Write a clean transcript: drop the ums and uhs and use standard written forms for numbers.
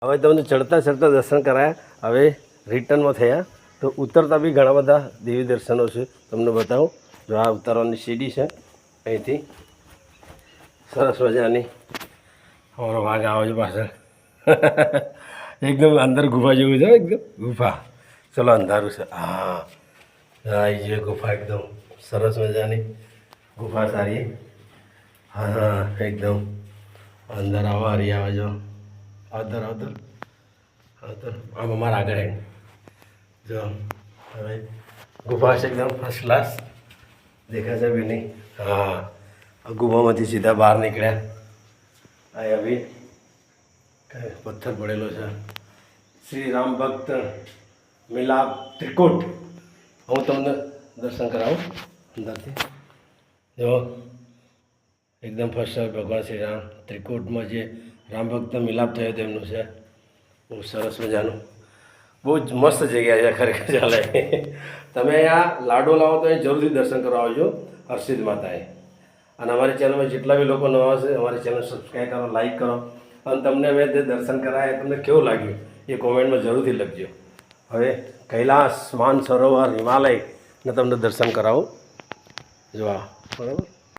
હવે તમને ચડતા ચડતા દર્શન કરાયા, હવે રિટર્નમાં થયા તો ઉતરતા બી ઘણા બધા દેવી દર્શનો છે. તમને બતાવું. જો આ ઉતરવાની સીડી છે, અહીંથી સરસ મજાની. અમારો વાઘ આવે છે પાછળ. એકદમ અંદર ગુફા જેવું છે, એકદમ ગુફા. ચલો અંધારું છે. હા આવી જઈએ ગુફા, એકદમ સરસ મજાની ગુફા સારી. હા હા એકદમ અંદર આવો, હરી આવે જો. આવતર આવતર આવતર આમ અમારા આગળ જો. હવે ગુફા છે એકદમ ફર્સ્ટ ક્લાસ. દેખાશે બી નહીં. હા ગુફામાંથી સીધા બહાર નીકળ્યા. અહીંયા બી કઈ પથ્થર પડેલો છે. શ્રી રામ ભક્ત મિલાપ ત્રિકૂટ. હું તમને દર્શન કરાવું અંદરથી. જો એકદમ ફર્સ્ટ ભગવાન શ્રી રામ ત્રિકૂટમાં જે રામ ભક્ત મિલાપ થયો તેમનું છે. બહુ સરસ મજાનું, બહુ જ મસ્ત જગ્યા છે ખરેખર. ચાલે તમે અહીંયા લાડો લાવો તો અહીં જરૂરથી દર્શન કરવા આવજો હર્ષિદ માતાએ. અને અમારી ચેનલમાં જેટલા બી લોકો નવા છે, અમારી ચેનલ સબસ્ક્રાઈબ કરો, લાઈક કરો. અને તમને મેં જે દર્શન કરાયા તમને કેવું લાગ્યું એ કોમેન્ટમાં જરૂરથી લખજો. હવે કૈલાસ, માનસરોવર, હિમાલયને તમને દર્શન કરાવું. જો આ બરાબર.